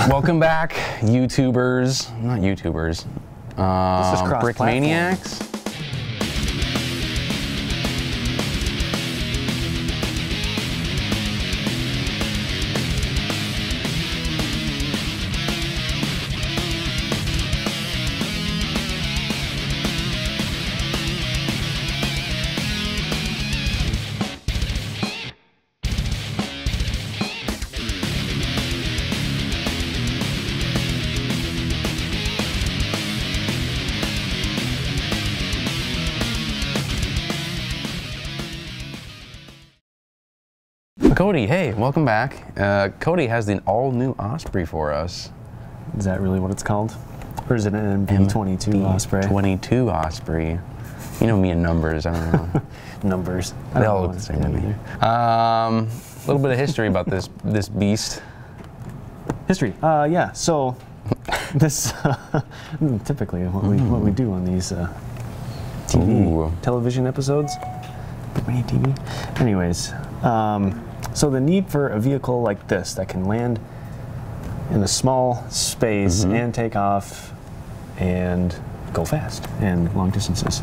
Welcome back, YouTubers. Not YouTubers. This is Brickmaniacs. Cody, hey, welcome back. Cody has the all-new Osprey for us. Is that really what it's called? Or is it an MV-22 Osprey? MV-22 Osprey. You know me and numbers, I don't know. Numbers. They all look the same to me. A little bit of history about this beast. History, yeah, so this, typically what we do on these television episodes. Brickmania TV. Anyways, so the need for a vehicle like this that can land in a small space and take off and go fast and long distances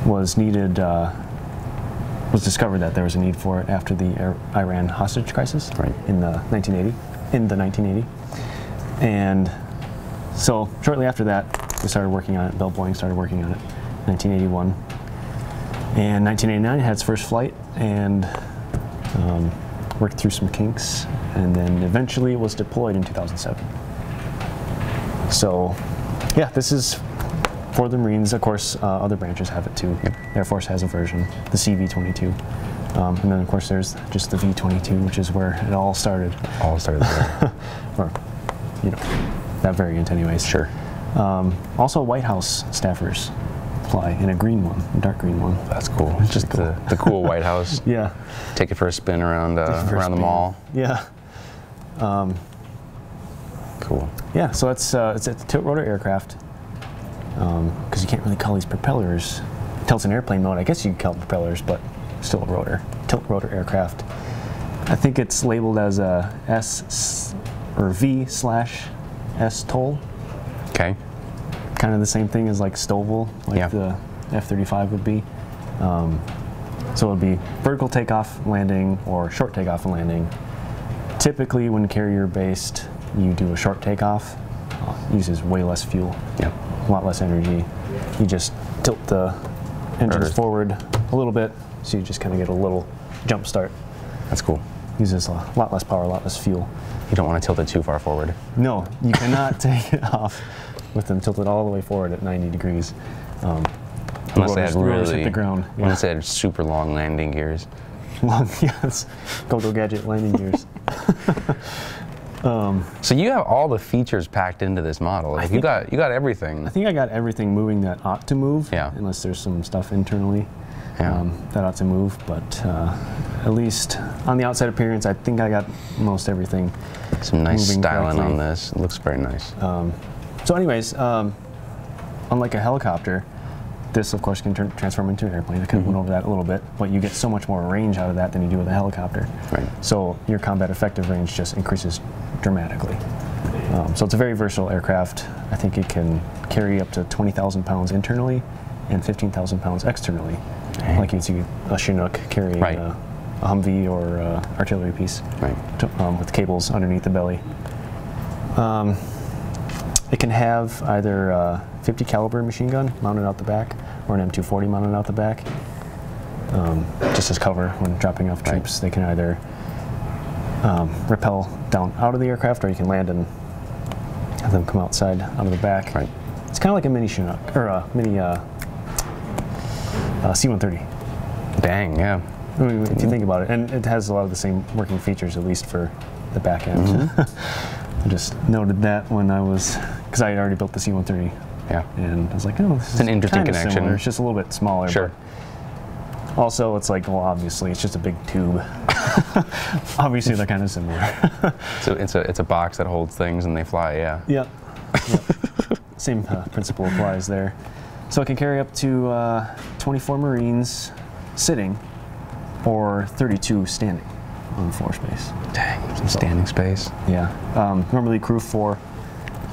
was needed, was discovered that there was a need for it after the Iran hostage crisis in the 1980. And so shortly after that, we started working on it. Bell Boeing started working on it, 1981. And 1989 it had its first flight and worked through some kinks, and then eventually it was deployed in 2007. So yeah, this is for the Marines. Of course, other branches have it too. Yep. Air Force has a version, the CV-22. And then of course there's just the V-22, which is where it all started. All started there. Or, you know, that variant anyways. Sure. Also White House staffers fly in a green one, a dark green one. That's cool. It's just cool. The cool White House. Yeah. Take it for a spin around around the mall. Yeah. Cool. Yeah. So it's a tilt-rotor aircraft because you can't really call these propellers. Tilts in airplane mode. I guess you could call it propellers, but still a rotor. Tilt-rotor aircraft. I think it's labeled as a S or V/S TOL. Okay. Kind of the same thing as like STOVL, like the F-35 would be. So it would be vertical takeoff, landing, or short takeoff and landing. Typically, when carrier based, you do a short takeoff. Uses way less fuel, a lot less energy. You just tilt the engines forward a little bit, so you just kind of get a little jump start. That's cool. Uses a lot less power, a lot less fuel. You don't want to tilt it too far forward. No, you cannot take it off with them tilted all the way forward at 90 degrees. Unless they had really, hit the ground. Unless they had super long landing gears. Long, yes. Go Gadget landing gears. So you have all the features packed into this model. You got everything. I think I got everything moving that ought to move. Yeah. Unless there's some stuff internally that ought to move, but at least on the outside appearance, I think I got most everything. Some nice styling on this. It looks very nice. So anyways, unlike a helicopter, this of course can transform into an airplane. I kind of went over that a little bit, but you get so much more range out of that than you do with a helicopter. Right. So your combat effective range just increases dramatically. So it's a very versatile aircraft. I think it can carry up to 20,000 pounds internally and 15,000 pounds externally. Like you'd see a Chinook carrying a Humvee or artillery piece with cables underneath the belly. It can have either a 50 caliber machine gun mounted out the back or an M240 mounted out the back. Just as cover when dropping off troops. They can either rappel down out of the aircraft, or you can land and have them come outside out of the back. Right. It's kind of like a mini Chinook, or a mini C-130. Dang, yeah. I mean, if you think about it, and it has a lot of the same working features, at least for the back end. I just noted that when I was, because I had already built the C-130. Yeah. And I was like, oh, this is an interesting connection. Similar. It's just a little bit smaller. Sure. But also, it's like, well, obviously, it's just a big tube. Obviously, they're kind of similar. So it's a box that holds things and they fly, yeah. Yep. Same principle applies there. So it can carry up to 24 Marines sitting, or 32 standing. on the floor space. Dang, some standing space. Yeah. Normally crew 4.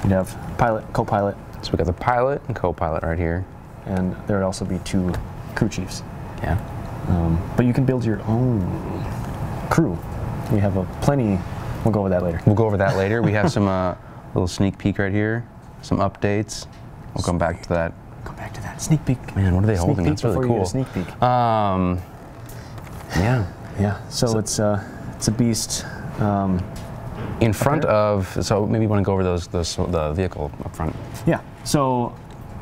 You'd have pilot, co-pilot. So we got the pilot and co-pilot right here. And there would also be 2 crew chiefs. Yeah. But you can build your own crew. We have plenty. We'll go over that later. We'll go over that later. We have some little sneak peek right here, some updates. We'll come back to that. Come back to that sneak peek. Man, what are they sneak holding? Peek That's really cool. Sneak peek. Yeah. Yeah. So it's a beast. In front of, so maybe you want to go over the vehicle up front. Yeah. So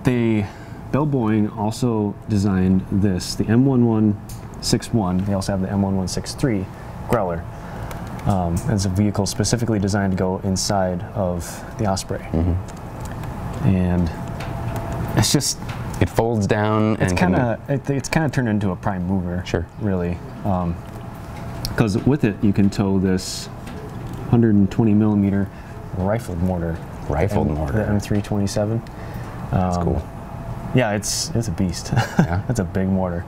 Bell Boeing also designed this, the M1161. They also have the M1163 Growler. It's a vehicle specifically designed to go inside of the Osprey. And it's just, it folds down. it's kind of turned into a prime mover. Sure. Really, because with it you can tow this 120 millimeter rifled mortar. Rifled mortar. The M327. That's cool. Yeah, it's a beast. Yeah. It's a big mortar.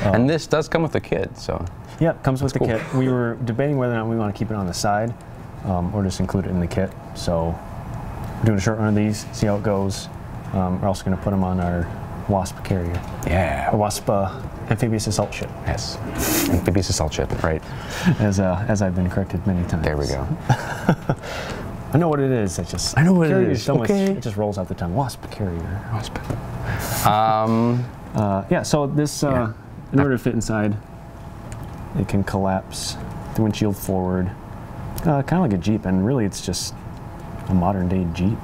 And this does come with the kit, so. Yeah, it comes with the cool. kit. We were debating whether or not we want to keep it on the side or just include it in the kit. So we're doing a short run of these, see how it goes. We're also going to put them on our WASP carrier. Yeah. A WASP amphibious assault ship. Yes. Amphibious assault ship, right. As I've been corrected many times. There we go. I know what it is. I know what it is. So okay. much, it just rolls off the tongue. WASP carrier. WASP. Yeah, so this, in order to fit inside, it can collapse the windshield forward, kind of like a Jeep, and really it's just a modern day Jeep.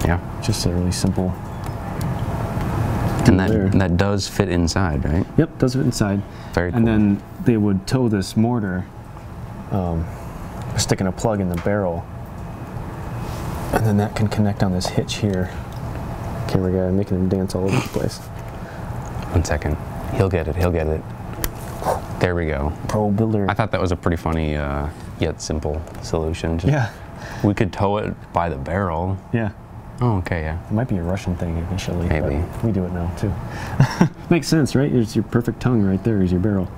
Yeah. Just a really simple. And that does fit inside, right? Yep, does fit inside. Very cool. And then they would tow this mortar, sticking a plug in the barrel, and then that can connect on this hitch here. Camera guy making him dance all over the place. 1 second. He'll get it. He'll get it. There we go. Pro builder. I thought that was a pretty funny yet simple solution. Just, yeah. We could tow it by the barrel. Yeah. Oh, okay, yeah. It might be a Russian thing initially. Maybe. But we do it now too. Makes sense, right? It's your perfect tongue right there is your barrel.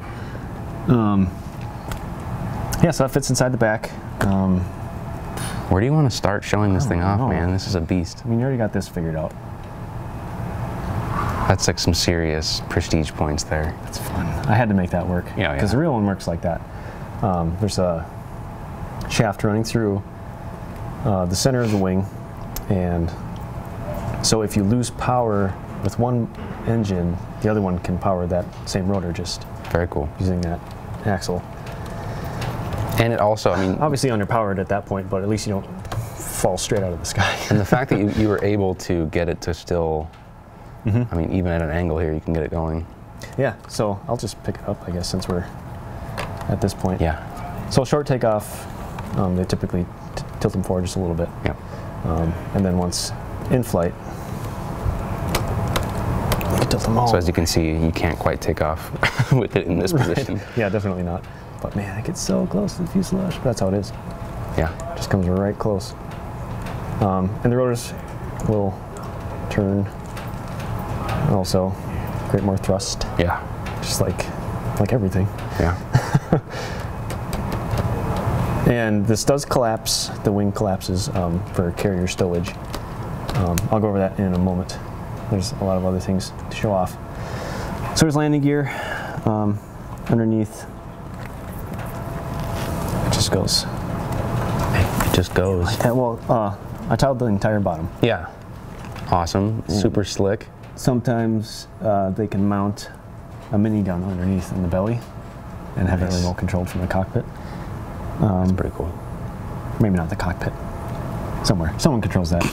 Yeah, so that fits inside the back. Where do you want to start showing this thing off, know. man? This is a beast. I mean, you already got this figured out. That's like some serious prestige points there. That's fun. I had to make that work. Yeah, because the real one works like that. There's a shaft running through the center of the wing, and so if you lose power with one engine, the other one can power that same rotor just very cool using that axle. And it also, I mean, obviously underpowered at that point, but at least you don't fall straight out of the sky. And the fact that you were able to get it to still, I mean, even at an angle here, you can get it going. Yeah, so I'll just pick it up, I guess, since we're at this point. Yeah. So short takeoff, they typically tilt them forward just a little bit. Yeah. And then once in flight, you can tilt them all. So as you can see, you can't quite take off with it in this position. Yeah, definitely not. But man, it gets so close to the fuselage. But that's how it is. Yeah. Just comes right close. And the rotors will turn and also create more thrust. Yeah. Just like everything. Yeah. And this does collapse. The wing collapses for carrier stowage. I'll go over that in a moment. There's a lot of other things to show off. So there's landing gear underneath. It just goes. It just goes. Well, I tiled the entire bottom. Yeah. Awesome. Super slick. Sometimes they can mount a minigun underneath in the belly and have it remote controlled from the cockpit. That's pretty cool. Maybe not the cockpit. Somewhere. Someone controls that.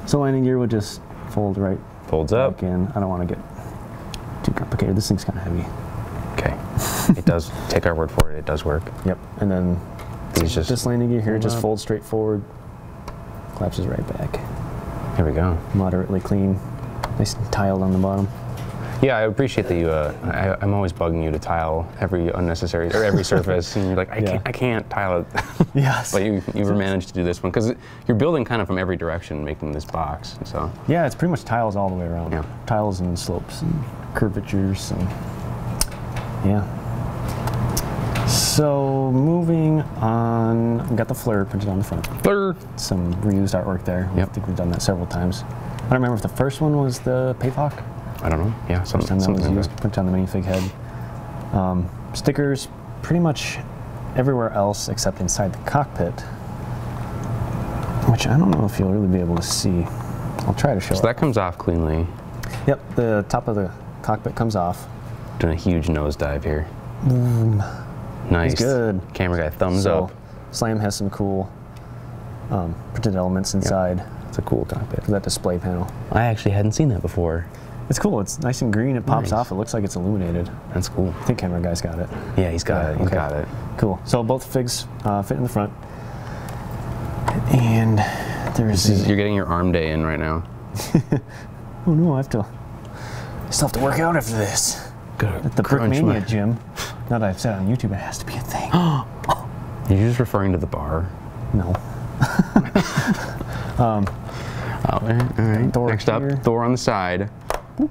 So landing gear would just fold right. Folds up. Back in. I don't want to get too complicated. This thing's kind of heavy. Okay. It does. Take our word for it. It does work. Yep. And then this landing gear here just folds straight forward, collapses right back. Here we go. Moderately clean, nice and tiled on the bottom. Yeah, I appreciate that you. I'm always bugging you to tile every unnecessary or every surface, and you're like, I can't tile it. Yes. But you managed to do this one because you're building kind of from every direction, making this box. So. Yeah, it's pretty much tiles all the way around. Yeah. Tiles and slopes and curvatures and yeah. So moving on, we got the flare printed on the front. Flare. Some reused artwork there. Yep. I think we've done that several times. I don't remember if the first one was the Pavehawk. I don't know. Yeah, First time that was used, printed on the minifig head. Stickers pretty much everywhere else except inside the cockpit, which I don't know if you'll really be able to see. I'll try to show. So that comes off cleanly. Yep, the top of the cockpit comes off. Doing a huge nosedive here. Nice. It's good. Camera guy, thumbs up. Slam has some cool printed elements inside. Yep. It's a cool cockpit. That display panel. I actually hadn't seen that before. It's cool. It's nice and green. It pops Nice. off. It looks like it's illuminated. That's cool. I think camera guy's got it. Yeah, he's got it. He's got it. Cool. So both figs fit in the front. And there's You're getting your arm day in right now. oh no, I still have to work out after this. At the Brickmania gym. Now that I've said it on YouTube, it has to be a thing. You're just referring to the bar? No. All right. Door Next here. up, door on the side. Boop.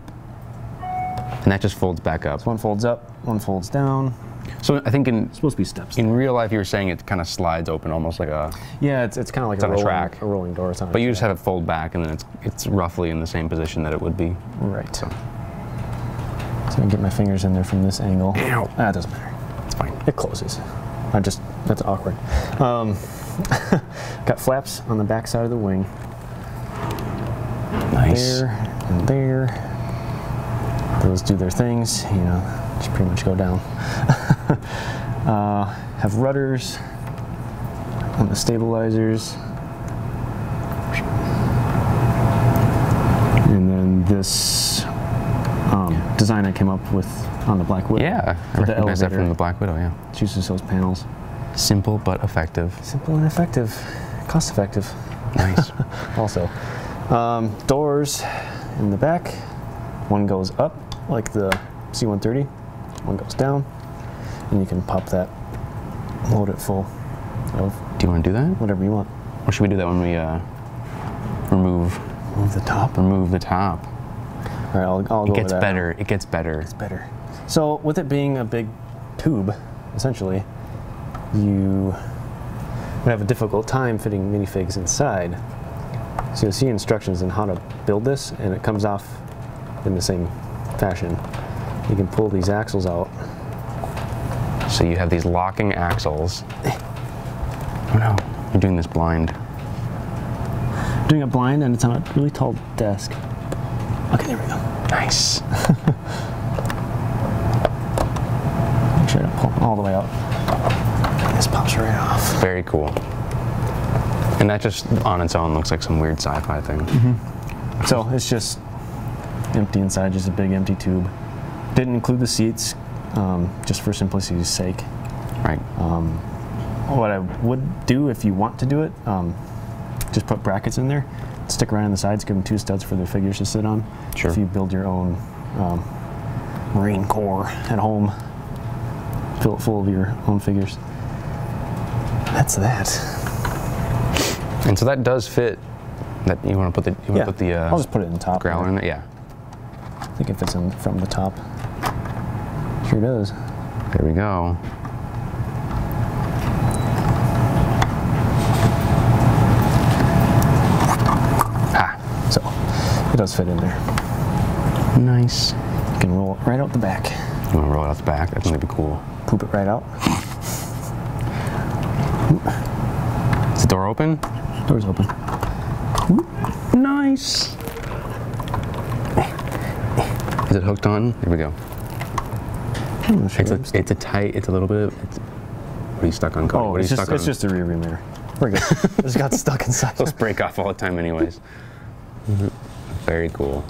And that just folds back up. So one folds up, one folds down. So I think It's supposed to be steps. in real life you were saying it kind of slides open almost like a, Yeah, it's kind of like on a track. A rolling door. It's on but a you just track. have it fold back and then it's roughly in the same position that it would be. Right. So I can get my fingers in there from this angle. Ow. Ah, it doesn't matter. it's fine. It closes. That's awkward. Got flaps on the back side of the wing. Nice. There and there. Those do their things, you know, just pretty much go down. Have rudders on the stabilizers. And then this design I came up with on the Black Widow. Yeah, I for the recognize that elevator. from the Black Widow, yeah. It uses those panels. Simple but effective. Simple and effective. Cost effective. Nice. Also. Doors in the back. One goes up like the C-130. One goes down. And you can pop that, load it full of Do you want to do that? whatever you want. Or should we do that when we remove Move the top. the top? All right, I'll go It gets over that. better. It gets better. It's better. So with it being a big tube, essentially, you would have a difficult time fitting minifigs inside. So you'll see instructions on how to build this, and it comes off in the same fashion. You can pull these axles out. So you have these locking axles. Oh no, you're doing this blind. Doing it blind, and it's on a really tall desk. Okay, there we go. Nice. Make sure I don't pull all the way out. This pops right off. Very cool. And that just on its own looks like some weird sci-fi thing. So it's just empty inside, just a big empty tube. Didn't include the seats, just for simplicity's sake. Right. What I would do if you want to do it, just put brackets in there, stick around on the sides, give them 2 studs for their figures to sit on. Sure. If you build your own Marine Corps at home, fill it full of your own figures. That's that. And so that does fit. That you want to put the I'll just put it in the top. growler in there. Yeah. I think it fits in from the top. Sure does. There we go. So it does fit in there. Nice. You can roll it right out the back. You want to roll it out the back? That's gonna be cool. Poop it right out. Is the door open? Door's open. Nice. Is it hooked on? Here we go. I'm not sure. It's a little bit. What are you stuck on, Cody? Oh, What are it's you just, stuck it's on? just a rear view mirror. We're good. It just got stuck inside. Those break off all the time, anyways. Very cool.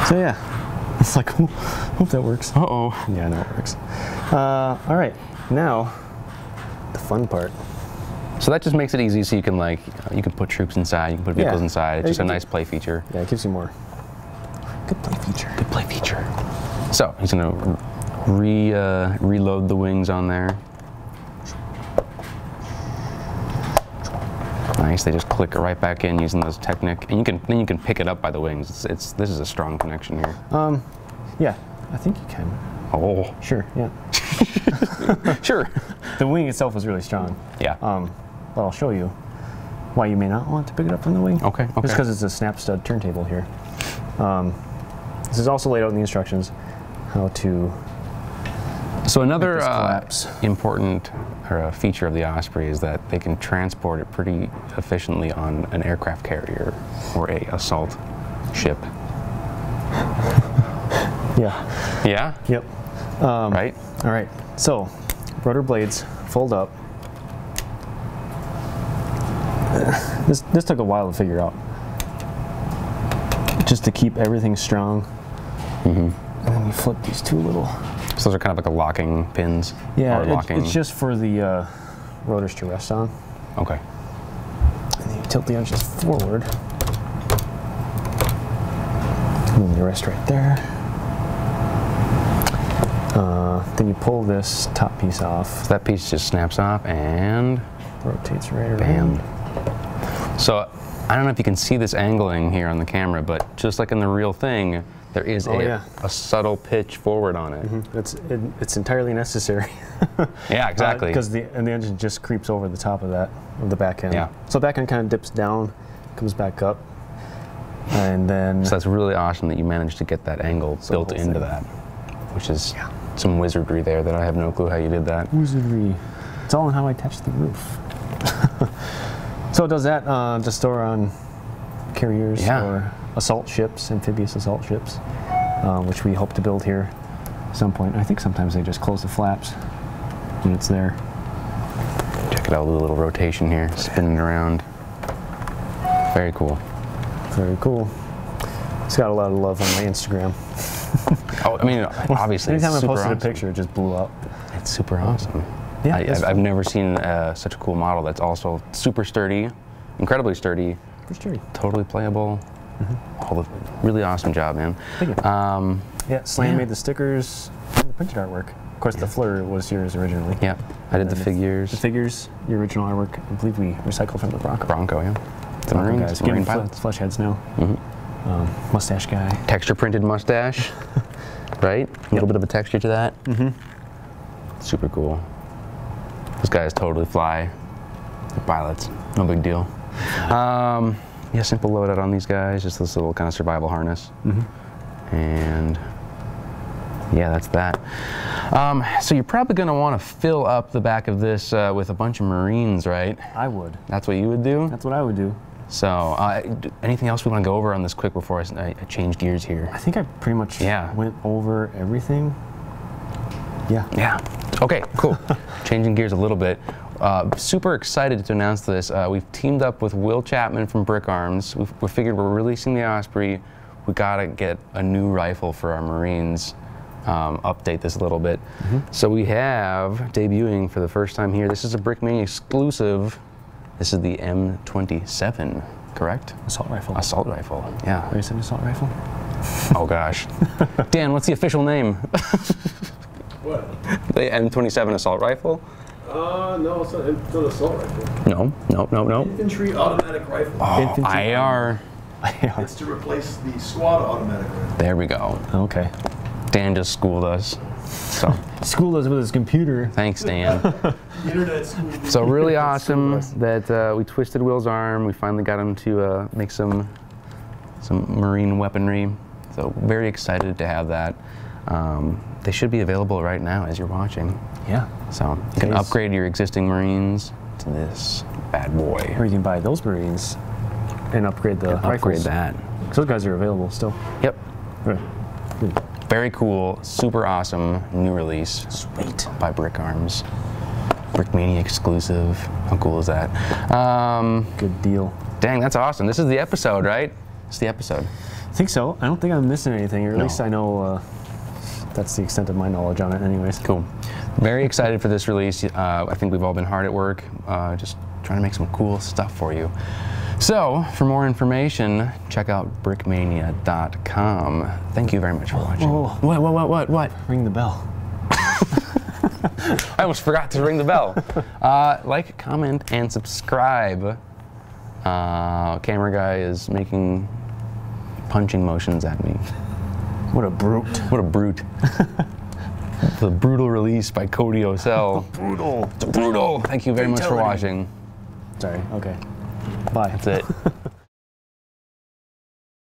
So yeah, it's like, hope that works. Uh-oh. Yeah, I know it works. All right, now the fun part. So that just makes it easy. So you can you can put troops inside. You can put vehicles Yeah. inside. It's just a nice play feature. Yeah, it gives you more. Good play feature. Good play feature. So he's gonna reload the wings on there. Nice. They just click right back in using those Technic, and then you can pick it up by the wings. This is a strong connection here. Yeah, I think you can. Oh. Sure, yeah. Sure. The wing itself was really strong. Yeah. But I'll show you why you may not want to pick it up from the wing. Okay. Just because it's a snap stud turntable here. This is also laid out in the instructions how to. So another important feature of the Osprey is that they can transport it pretty efficiently on an aircraft carrier or a assault ship. Yeah. Yeah? Yep. Right? All right. So, rotor blades fold up. This took a while to figure out. Just to keep everything strong. And then you flip these two little. So those are kind of like a locking pins? Yeah, or locking. it's just for the rotors to rest on. Okay. And then you tilt the edges forward. And then you rest right there. Then you pull this top piece off. So that piece just snaps off and Rotates right around. bam. So I don't know if you can see this angling here on the camera, but just like in the real thing, there is a subtle pitch forward on it. It's entirely necessary. Yeah, exactly. Because the engine just creeps over the top of the back end. Yeah. So the back end kind of dips down, comes back up, and then. So that's really awesome that you managed to get that angle built into that, which is some wizardry there that I have no clue how you did that. Wizardry. It's all in how I touch the roof. So it does that to store on carriers or assault ships, amphibious assault ships, which we hope to build here at some point. I think sometimes they just close the flaps when it's there. Check it out, a little rotation here, spinning around. Very cool. Very cool. It's got a lot of love on my Instagram. Oh, I mean, obviously, anytime I posted awesome. a picture, it just blew up. It's super awesome. Yeah, I've never seen such a cool model that's also super sturdy, incredibly sturdy, totally playable. Really awesome job, man. Thank you. Yeah, Slam made the stickers and the printed artwork. Of course, the fleur was yours originally. Yeah, I did the figures. The figures, the original artwork, I believe we recycled from the Bronco. Bronco, yeah. The Bronco Marine, guys, Marine pilots. Flesh heads now. Mustache guy. Texture printed mustache, right? A little bit of a texture to that. Super cool. Those guys totally fly. They're pilots, no big deal. Yeah, simple loadout on these guys, just this little kind of survival harness. And yeah, that's that. So you're probably going to want to fill up the back of this with a bunch of Marines, right? I would. That's what you would do? That's what I would do. So anything else we want to go over on this quick before I change gears here? I think I pretty much went over everything. Yeah. Okay, cool. Changing gears a little bit. Super excited to announce this. We've teamed up with Will Chapman from Brick Arms. We figured we're releasing the Osprey. We gotta get a new rifle for our Marines. Update this a little bit. So we have debuting for the first time here. This is a Brickmania exclusive. This is the M27, correct? Assault rifle. Assault rifle, yeah. Are you saying assault rifle? Oh gosh. Dan, what's the official name? What? The M27 assault rifle? No, it's not an assault rifle. No. Infantry automatic rifle. Oh, IR. It's to replace the squad automatic rifle. There we go. Okay. Dan just schooled us. So Schooled us with his computer. thanks, Dan. Internet school. So really awesome that we twisted Will's arm. We finally got him to make some Marine weaponry. So very excited to have that. They should be available right now as you're watching. Yeah. So you can upgrade your existing Marines to this bad boy. Or you can buy those Marines and upgrade the rifles. Upgrade that. Those guys are available still. Yep. Right. Good. Very cool, super awesome new release. Sweet. By Brick Arms. Brickmania exclusive. How cool is that? Good deal. Dang, that's awesome. This is the episode, right? It's the episode. I think so. I don't think I'm missing anything, or at least I know that's the extent of my knowledge on it anyways. Cool. Very excited for this release. I think we've all been hard at work, just trying to make some cool stuff for you. So, for more information, check out brickmania.com. Thank you very much for watching. Whoa. What? Ring the bell. I almost forgot to ring the bell. Like, comment, and subscribe. Camera guy is making punching motions at me. What a brute. What a brute. The brutal release by Cody Osel. Brutal. Brutal. Thank you very much for Fatality. watching. Sorry. Okay. Bye. That's it.